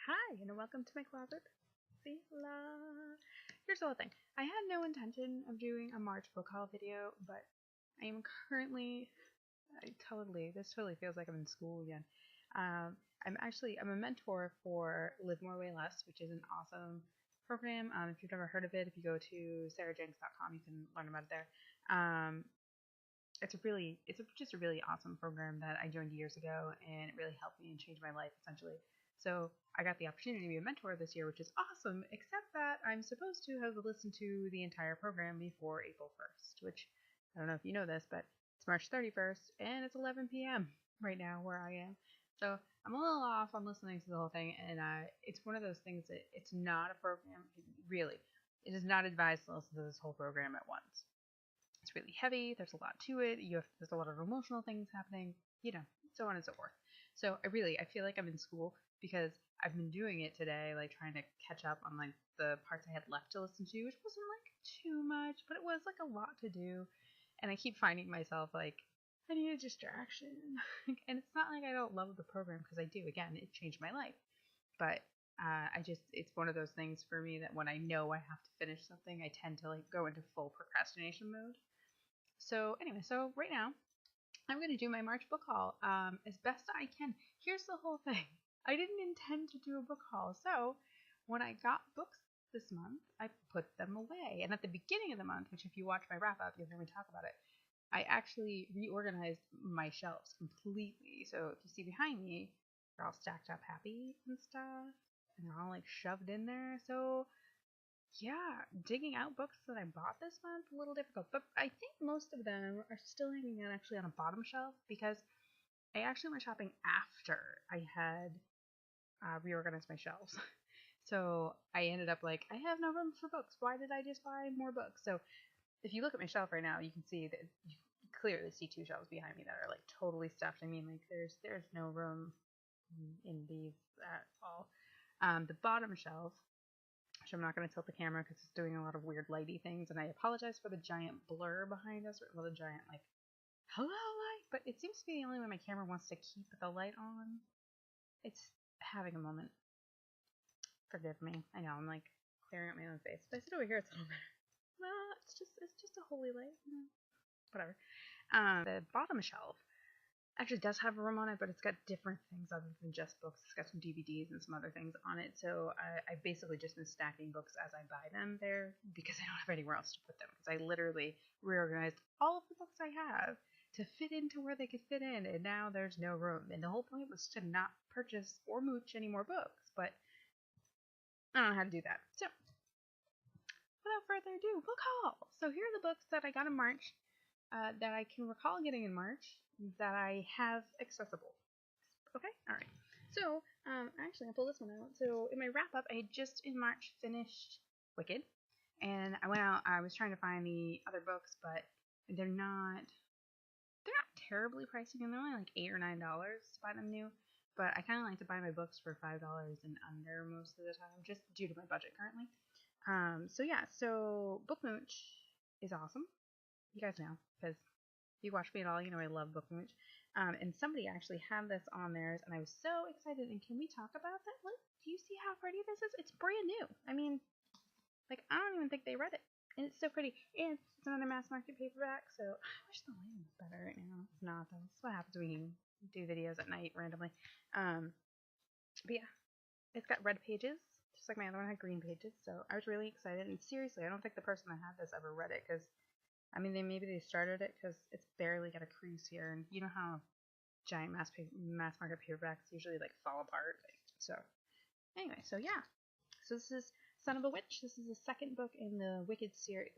Hi, and welcome to my closet. See, here's the whole thing. I had no intention of doing a March book haul video, but I am currently, this totally feels like I'm in school again. I'm a mentor for Live More Way Less, which is an awesome program. If you've never heard of it, if you go to sarahjenks.com, you can learn about it there. Just a really awesome program that I joined years ago, and it really helped me and changed my life essentially. So I got the opportunity to be a mentor this year, which is awesome, except that I'm supposed to have listened to the entire program before April 1st, which I don't know if you know this, but it's March 31st and it's 11 p.m. right now where I am. So I'm a little off on listening to the whole thing, and it's one of those things that it's not a program, really. It is not advised to listen to this whole program at once. It's really heavy. There's a lot to it. There's a lot of emotional things happening, so on and so forth. So I feel like I'm in school because I've been doing it today, like trying to catch up on like the parts I had left to listen to, which wasn't like too much, but it was like a lot to do. And I keep finding myself like, I need a distraction. And it's not like I don't love the program, because I do. Again, it changed my life. But it's one of those things for me that when I know I have to finish something, I tend to like go into full procrastination mode. So anyway, so right now I'm going to do my March book haul as best I can. Here's the whole thing. I didn't intend to do a book haul. So when I got books this month, I put them away. And at the beginning of the month, which if you watch my wrap up, you'll hear me talk about it, I actually reorganized my shelves completely. So if you see behind me, they're all stacked up happy and stuff. And they're all like shoved in there. So yeah, digging out books that I bought this month, a little difficult, but I think most of them are still hanging out actually on a bottom shelf, because I actually went shopping after I had reorganized my shelves. So I ended up like, I have no room for books. Why did I just buy more books? So if you look at my shelf right now, you can see that you clearly see two shelves behind me that are like totally stuffed. I mean, like there's no room in these at all. The bottom shelf, which I'm not going to tilt the camera because it's doing a lot of weird lighty things, and I apologize for the giant blur behind us, or the giant like hello light, but it seems to be the only way my camera wants to keep the light on. It's having a moment. Forgive me. I know I'm like clearing up my own face, but I sit over here, it's a little better. No, it's just a holy light. Whatever. The bottom shelf actually does have a room on it, but it's got different things other than just books. It's got some DVDs and some other things on it. So I basically just been stacking books as I buy them there, because I don't have anywhere else to put them. Because I literally reorganized all of the books I have to fit into where they could fit in, and now there's no room. And the whole point was to not purchase or mooch any more books, but I don't know how to do that. So without further ado, book haul. So here are the books that I got in March, that I can recall getting in March, that I have accessible. Okay? Alright. So, actually, I'll pull this one out. So, in my wrap-up, I just in March finished Wicked, and I went out, I was trying to find the other books, but they're not terribly pricey, and they're only like $8 or $9 to buy them new, but I kind of like to buy my books for $5 and under most of the time, just due to my budget currently. So Book Mooch is awesome. You guys know, because if you watch me at all, you know I love Book Mooch. And somebody actually had this on theirs, and I was so excited. And can we talk about that? Look, do you see how pretty this is? It's brand new. I mean, like, I don't even think they read it. And it's so pretty. And it's another mass market paperback, so I wish the lighting was better right now. It's not, though. That's what happens when you do videos at night randomly. But yeah, it's got red pages, just like my other one had green pages, so I was really excited. And seriously, I don't think the person that had this ever read it, because I mean, maybe they started it because it's barely got a crease here, and you know how giant mass market paperbacks usually like fall apart. So anyway, so yeah, so this is Son of a Witch. This is the second book in the Wicked series.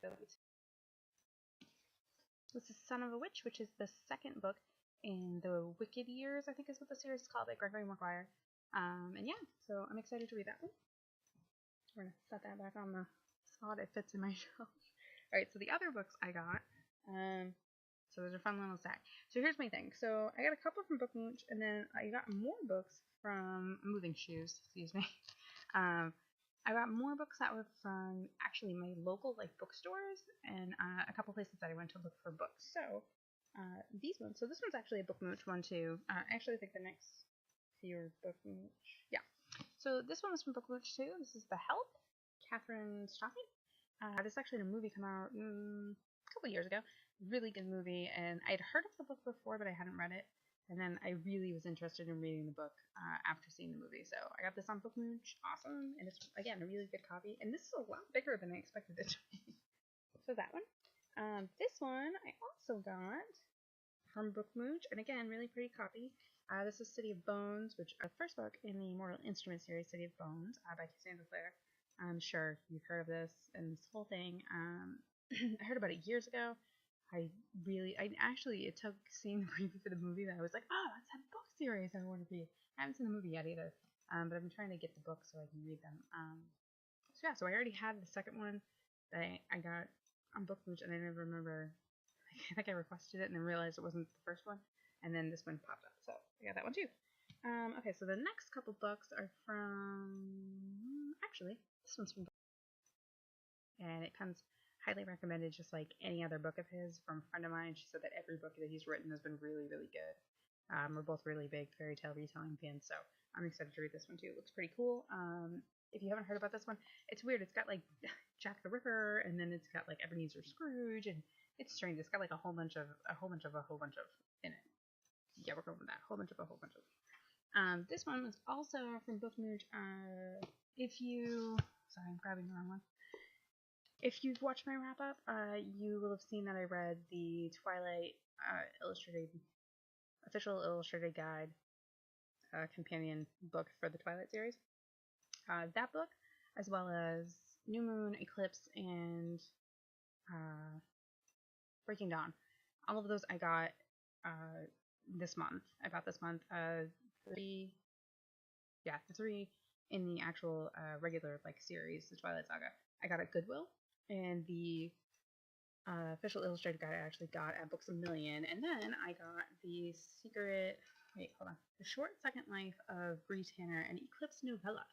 This is Son of a Witch, which is the second book in the Wicked years, I think is what the series is called, by Gregory Maguire. And yeah, so I'm excited to read that one. We're gonna set that back on the spot it fits in my shelf. Alright, so the other books I got, so there's a fun little stack. So here's my thing. So I got a couple from Book Mooch, and then I got more books from Moving Shoes, excuse me. I got more books that were from actually my local like bookstores, and a couple places that I went to look for books. So these ones, so this one's actually a Book Mooch one too. I actually think the next few are Book Mooch. Yeah. So this one was from Book Mooch too. This is The Help, Catherine Stocking. This is actually a movie come out a couple years ago. Really good movie, and I'd heard of the book before, but I hadn't read it. And then I really was interested in reading the book after seeing the movie. So I got this on Book Mooch. Awesome. And it's, again, a really good copy. And this is a lot bigger than I expected it to be. So that one. This one I also got from Book Mooch. And again, really pretty copy. This is City of Bones, which is the first book in the Mortal Instruments series, City of Bones, by Cassandra Clare. I'm sure you've heard of this and this whole thing. I heard about it years ago. It took seeing the preview for the movie that I was like, oh, that's a book series I want to read. I haven't seen the movie yet either, but I've been trying to get the book so I can read them. So I already had the second one that I got on Book Mooch, and I never remember. I think I requested it and then realized it wasn't the first one, and then this one popped up, so I got that one too. Okay, so the next couple books are from, actually, this one's from, and it comes highly recommended, just like any other book of his, from a friend of mine. She said that every book that he's written has been really, really good. We're both really big fairy tale retelling fans, so I'm excited to read this one too. It looks pretty cool. If you haven't heard about this one, it's weird. It's got like Jack the Ripper, and then it's got like Ebenezer Scrooge, and it's strange. It's got like a whole bunch of in it. Yeah, we're going with that. A whole bunch of. This one was also from Book Mooch. Sorry, I'm grabbing the wrong one. If you've watched my wrap up, you will have seen that I read the Twilight official illustrated guide companion book for the Twilight series. That book, as well as New Moon, Eclipse, and Breaking Dawn. All of those I got this month. The three in the actual regular series, the Twilight Saga. I got at Goodwill, and the official illustrated guide I actually got at Books A Million, and then I got the The Short Second Life of Bree Tanner and Eclipse novella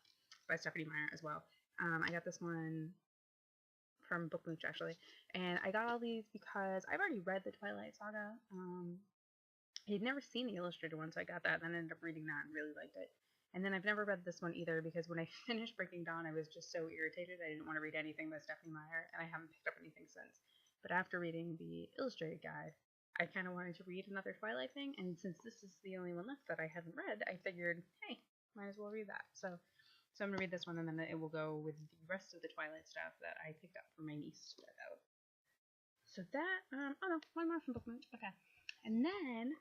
by Stephanie Meyer as well. I got this one from Book Mooch actually, and I got all these because I've already read the Twilight Saga. I had never seen the illustrated one, so I got that, and then ended up reading that and really liked it. And then I've never read this one either, because when I finished Breaking Dawn, I was just so irritated. I didn't want to read anything by Stephanie Meyer, and I haven't picked up anything since. But after reading the illustrated guide, I kind of wanted to read another Twilight thing, and since this is the only one left that I haven't read, I figured, hey, might as well read that. So I'm going to read this one, and then it will go with the rest of the Twilight stuff that I picked up for my niece to read out. So that, one more from Book Mooch. Okay. And then,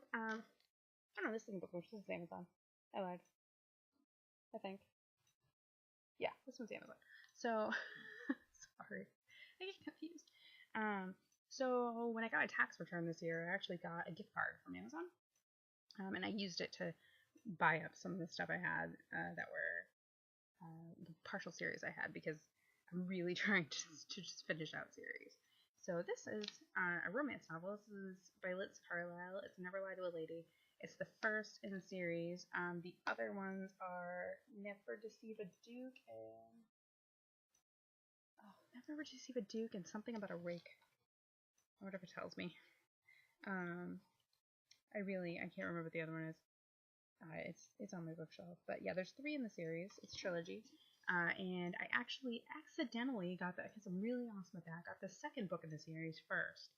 this isn't Book Mooch, this is Amazon. I lied. I think. Yeah, this one's Amazon. So, sorry. I get confused. So when I got a tax return this year, I actually got a gift card from Amazon. And I used it to buy up some of the stuff I had that were the partial series I had, because I'm really trying to just finish out series. So this is a romance novel. This is by Liz Carlisle. It's Never Lie to a Lady. It's the first in the series. The other ones are Never Deceive a Duke and something about a rake. Whatever tells me. I can't remember what the other one is. It's on my bookshelf. But yeah, there's 3 in the series. It's a trilogy. And I actually accidentally got that, because I'm really awesome at that. I got the second book in the series first,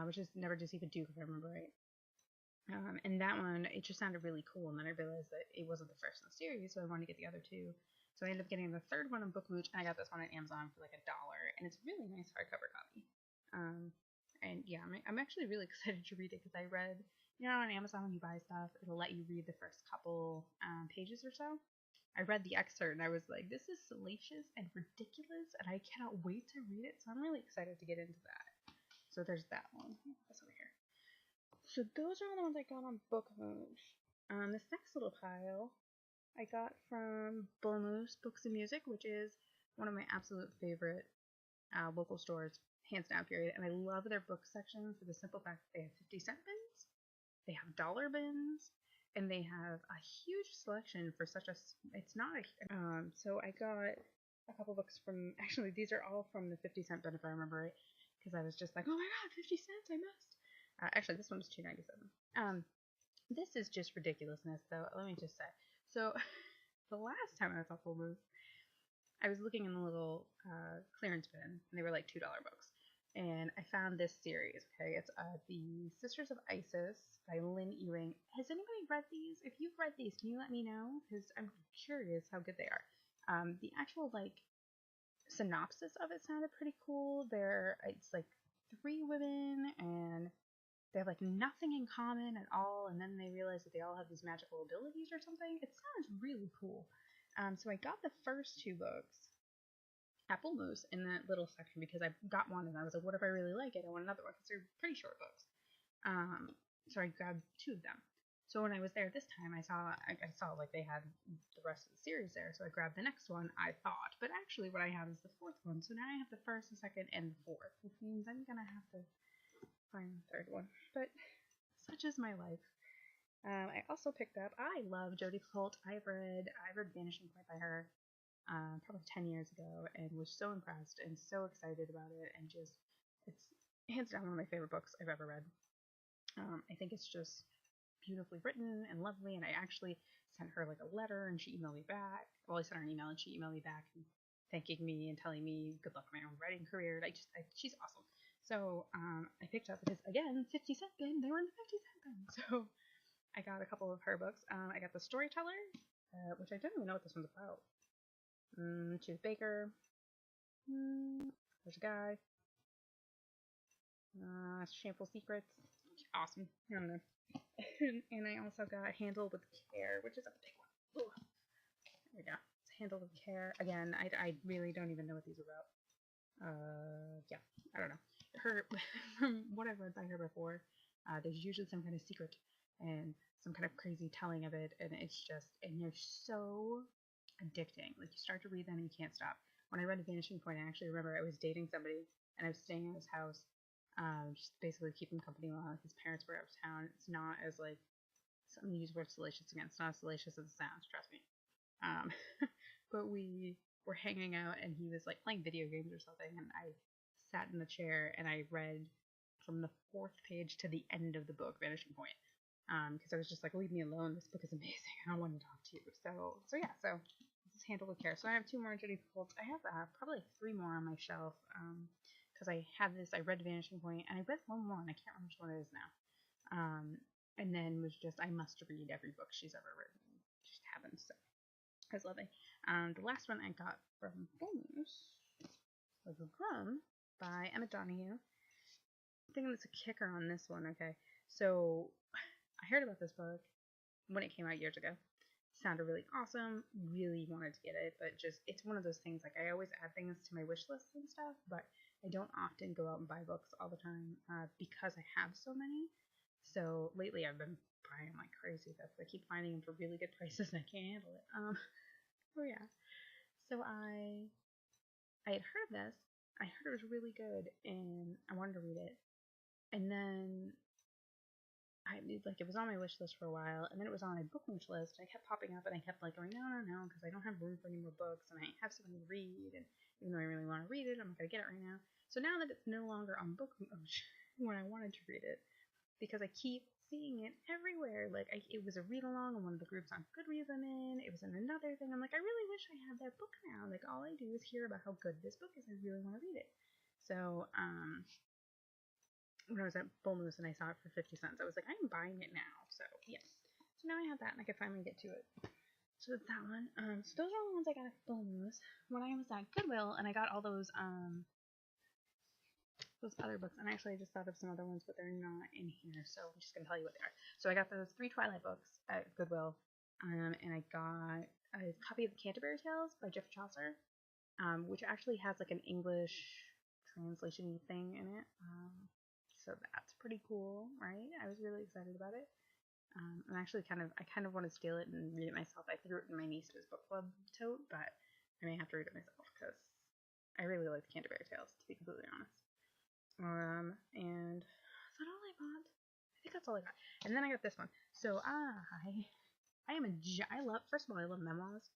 which is Never Deceive a Duke, if I remember right. And that one, it just sounded really cool, and then I realized that it wasn't the first in the series, so I wanted to get the other 2. So I ended up getting the third one on Book Mooch, and I got this one on Amazon for like $1, and it's a really nice hardcover copy. And yeah, I'm actually really excited to read it, because I read, on Amazon when you buy stuff, it'll let you read the first couple pages or so. I read the excerpt, and I was like, this is salacious and ridiculous, and I cannot wait to read it, so I'm really excited to get into that. So there's that one. That's over here. So those are all the ones I got on Book Mooch. This next little pile I got from Bullmoose Books and Music, which is one of my absolute favorite local stores, hands down, period. And I love their book section for the simple fact that they have 50-cent bins, they have dollar bins, and they have a huge selection for such a. It's not a. So I got a couple books from. Actually, these are all from the 50-cent bin, if I remember right, because I was just like, oh my god, 50 cents, I must. Actually, this one was $2.97. This is just ridiculousness, though. Let me just say. So, the last time I saw full moose, I was looking in the little clearance bin, and they were like $2 books. And I found this series. Okay, it's the Sisters of Isis by Lynn Ewing. Has anybody read these? If you've read these, can you let me know? Because I'm curious how good they are. The actual like synopsis of it sounded pretty cool. It's like 3 women, and they have like nothing in common at all, and then they realize that they all have these magical abilities or something. It sounds really cool. So I got the first 2 books at Full Moose in that little section because I got one and I was like, what if I really like it? I want another one because they're pretty short books. So I grabbed 2 of them. So when I was there this time, I saw like they had the rest of the series there. So I grabbed the next one, I thought. But actually what I have is the 4th one. So now I have the 1st, the 2nd, and the 4th, which means I'm going to have to find the 3rd one. But such is my life. I also picked up, I love Jodi Picoult. I read Vanishing Point by her probably 10 years ago, and was so impressed and so excited about it, and just, it's hands down one of my favorite books I've ever read. I think it's just beautifully written and lovely, and I actually sent her like a letter, and she emailed me back. Well, I sent her an email, and she emailed me back and thanking me and telling me good luck in my own writing career. She's awesome. So I picked up, because again, 50-cent bin, they were in the 50-cent bin. So I got a couple of her books. I got The Storyteller, which I don't even know what this one's about. Judith Baker. There's a guy. Shameful Secrets. Awesome. I don't know. And I also got Handle with Care, which is a big one. Ooh. There we go. It's Handle with Care. Again, I really don't even know what these are about. Yeah, I don't know. From what I've read by her before, there's usually some kind of secret and some kind of crazy telling of it, and they're so addicting. Like, you start to read them and you can't stop. When I read Vanishing Point, I actually remember I was dating somebody and I was staying at his house, just basically keep him company while his parents were out of town. It's not as like, I'm gonna use the word salacious again. It's not as salacious as it sounds, trust me. But we were hanging out and he was like playing video games or something, and I sat in the chair and I read from the 4th page to the end of the book, Vanishing Point. Because I was just like, leave me alone. This book is amazing. I want to talk to you. So this is Handle with Care. So I have 2 more Jodi Picoult. I have probably 3 more on my shelf. Because I read Vanishing Point, and I read 1 more, and I can't remember which one it is now. And then was just, I must read every book she's ever written. Just haven't. So I was loving. The last one I got from Full Moose was Grum by Emma Donoghue. I think that's a kicker on this one. Okay, so I heard about this book when it came out years ago. Sounded really awesome, really wanted to get it, but just, it's one of those things, like, I always add things to my wish list and stuff, but I don't often go out and buy books all the time because I have so many. So lately I've been buying them like crazy. I keep finding them for really good prices and I can't handle it. So yeah. So I had heard of this. I heard it was really good and I wanted to read it. And then it was on my wish list for a while, and then it was on my book wish list. I kept popping up, and I kept like going, no, because I don't have room for any more books, and I have so many to read, and even though I really want to read it, I'm not gonna get it right now. So now that it's no longer on book when I wanted to read it, because I keep seeing it everywhere. Like, it was a read along in one of the groups on Goodreads I'm in. It was in another thing. I'm like, I really wish I had that book now. Like, all I do is hear about how good this book is. I really want to read it. So when I was at Full Moose and I saw it for 50 cents, I was like, I'm buying it now. So yeah. So now I have that, and I can finally get to it. So it's that one. So those are all the ones I got at Full Moose. When I was at Goodwill, and I got all those other books, and actually I just thought of some other ones, but they're not in here, so I'm just gonna tell you what they are. So I got those 3 Twilight books at Goodwill, and I got a copy of the Canterbury Tales by Geoffrey Chaucer, which actually has like an English translation thing in it. So that's pretty cool, right? I was really excited about it. And actually I kind of want to steal it and read it myself. I threw it in my niece's book club tote, but I may have to read it myself because I really like the Canterbury Tales, to be completely honest. And is that all I bought? I think that's all I got. And then I got this one. So I love, first of all, I love memoirs.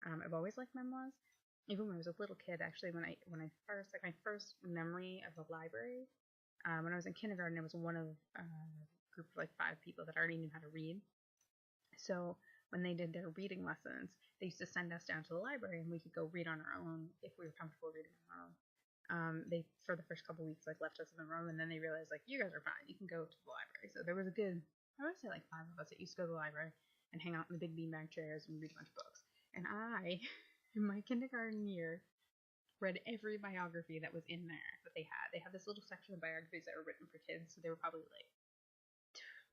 I've always liked memoirs. Even when I was a little kid, actually, when I first, like, my first memory of the library, when I was in kindergarten, I was one of a group of like 5 people that already knew how to read. So when they did their reading lessons, they used to send us down to the library and we could go read on our own if we were comfortable reading on our own. They, for the first couple weeks, like left us in the room, and then they realized, like, you guys are fine, you can go to the library. So there was a good, I would say, like 5 of us that used to go to the library and hang out in the big beanbag chairs and read a bunch of books. And I, in my kindergarten year, read every biography that was in there that they had. They had this little section of biographies that were written for kids, so they were probably like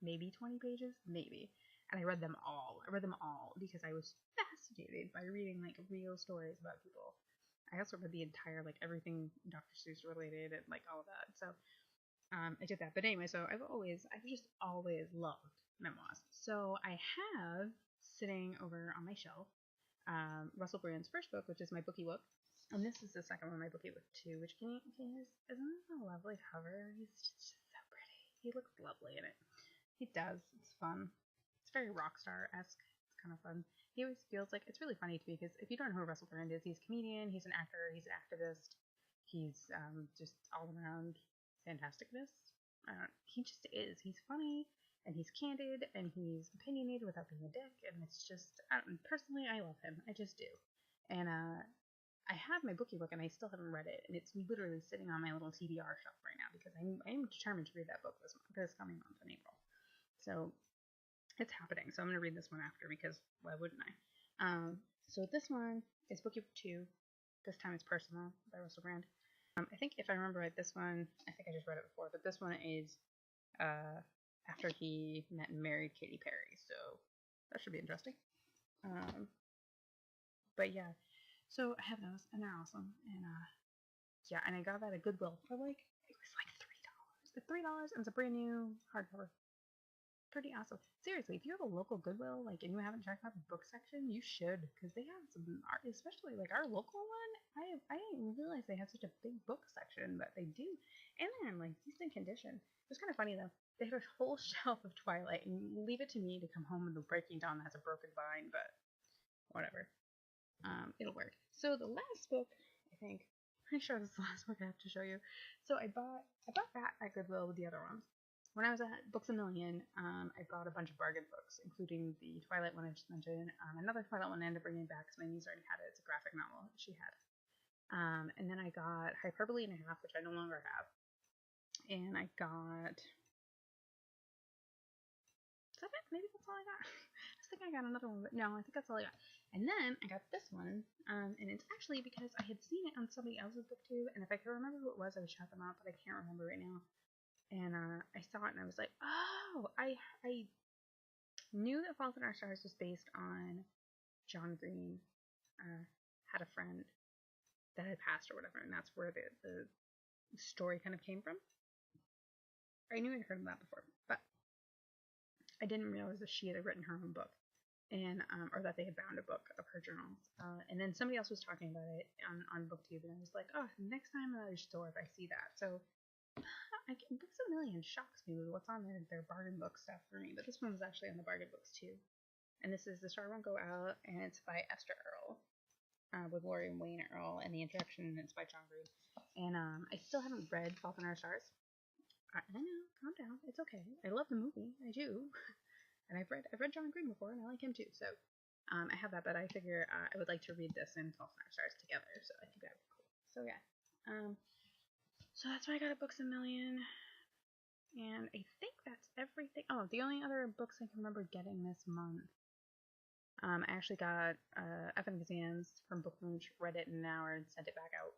maybe 20 pages, maybe. And I read them all. I read them all because I was fascinated by reading like real stories about people. I also read the entire, like, everything Dr. Seuss related and like all of that. So I did that. But anyway, so I've just always loved memoirs. So I have sitting over on my shelf Russell Brand's first book, which is my bookie book. And this is the second one, my bookie book too, which isn't this a lovely cover? He's just so pretty. He looks lovely in it. He does. It's fun. It's very Rockstar-esque. It's kind of fun. He always feels like, it's really funny to me because if you don't know who Russell Brand is, he's a comedian, he's an actor, he's an activist, he's just all around fantasticness. He just is. He's funny, and he's candid, and he's opinionated without being a dick, and it's just, personally, I love him. I just do. And I have my bookie book, and I still haven't read it, and it's literally sitting on my little TBR shelf right now because I'm determined to read that book this coming month in April. So it's happening. So I'm going to read this one after because why wouldn't I? So this one is bookie book 2. This time it's Personal by Russell Brand. I think if I remember right, this one, I think I just read it before, but this one is after he met and married Katy Perry. So that should be interesting. But yeah, so I have those, and they're awesome. And yeah, and I got that at Goodwill for like, it was like $3. It's $3, and it's a brand new hardcover. Pretty awesome. Seriously, if you have a local Goodwill, like, and you haven't checked out the book section, you should, because they have some art, especially like our local one. I didn't realize they had such a big book section, but they do, and they're in like decent condition. It was kind of funny though. They had a whole shelf of Twilight, and leave it to me to come home with the Breaking Dawn that has a broken vine, but whatever. It'll work. So the last book, I think, pretty sure this is the last book I have to show you. So I bought that at Goodwill with the other ones. When I was at Books A Million, I bought a bunch of bargain books, including the Twilight one I just mentioned. Another Twilight one I ended up bringing back because my niece already had it. It's a graphic novel that she had. And then I got Hyperbole and a Half, which I no longer have. And I got... Is that it? Maybe that's all I got. I think I got another one, but no, I think that's all I got. And then I got this one, and it's actually because I had seen it on somebody else's booktube, and if I could remember who it was, I would shout them out, but I can't remember right now. And I saw it, and I was like, oh, I knew that Fault in Our Stars was based on John Green had a friend that had passed or whatever, and that's where the story kind of came from. I knew I'd heard of that before, but I didn't realize that she had written her own book, and or that they had bound a book of her journals. And then somebody else was talking about it on BookTube, and I was like, oh, next time I'm at a store, if I see that. So Books A Million shocks me with what's on their bargain book stuff for me, but this one was actually on the bargain books too. And this is The Star Won't Go Out, and it's by Esther Earl, with Lori and Wayne Earl, and the introduction, it's by John Green. And I still haven't read Fault in Our Stars. I know, calm down, it's okay. I love the movie, I do. And I've read John Green before, and I like him too. So I have that, but I figure I would like to read this and Fault in Our Stars together. So I think that would be cool. So yeah. So that's why I got at Books A Million. And I think that's everything. Oh, the only other books I can remember getting this month. I actually got Evan Exams from Book Mooch, read it in an hour, and sent it back out.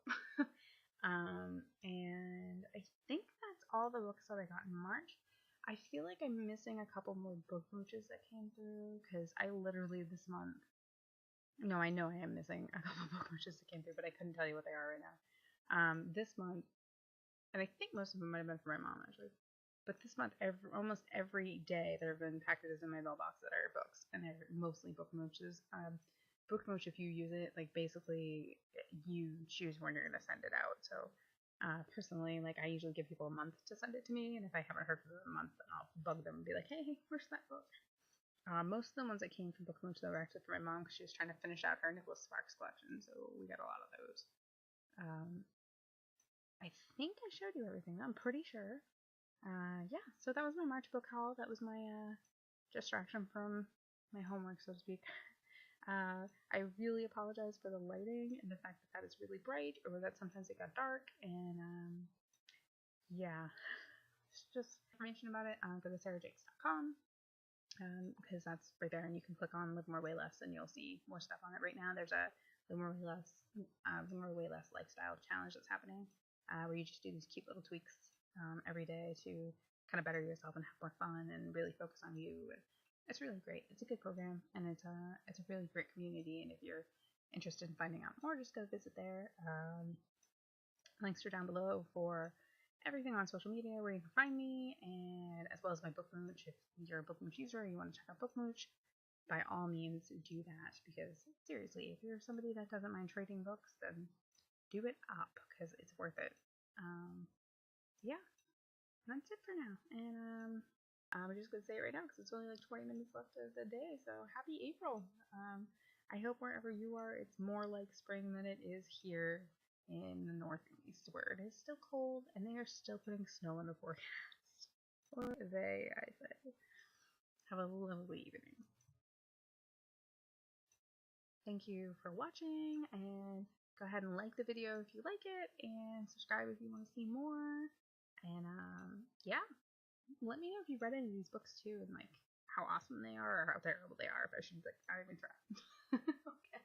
And I think that's all the books that I got in March. I feel like I'm missing a couple more Book Mooches that came through, because I literally this month... No, I know I am missing a couple Book Mooches that came through, but I couldn't tell you what they are right now. This month, and I think most of them might have been for my mom, actually. But this month, almost every day, there have been packages in my mailbox that are books, and they're mostly Book Mooches. Book Mooch, if you use it, like, basically, you choose when you're going to send it out. So, personally, like, I usually give people a month to send it to me, and if I haven't heard from them in a month, then I'll bug them and be like, hey, where's that book? Most of the ones that came from Book Mooch, though, were actually for my mom, because she was trying to finish out her Nicholas Sparks collection, so we got a lot of those. I think I showed you everything. I'm pretty sure. Yeah, so that was my March book haul. That was my distraction from my homework, so to speak. I really apologize for the lighting and the fact that is really bright, or that sometimes it got dark, and yeah, just information about it, go to sarahjakes.com, because that's right there, and you can click on Live More Way Less, and you'll see more stuff on it. Right now, there's a Live More Way Less lifestyle challenge that's happening, where you just do these cute little tweaks every day to kind of better yourself and have more fun and really focus on you. And it's really great. It's a good program, and it's a really great community. And if you're interested in finding out more, just go visit there. Links are down below for everything on social media where you can find me, and as well as my book mooch. If you're a book mooch user and you want to check out book mooch, by all means do that, because seriously, if you're somebody that doesn't mind trading books, then do it up, because it's worth it. Yeah, that's it for now, and I'm just gonna say it right now because it's only like 20 minutes left of the day. So happy April. I hope wherever you are, it's more like spring than it is here in the Northeast, where it is still cold and they are still putting snow in the forecast. Or they, I say. Have a lovely evening. Thank you for watching, and go ahead and like the video if you like it, and subscribe if you want to see more. And yeah, let me know if you've read any of these books too, and like how awesome they are or how terrible they are. If I should like not even try. Okay.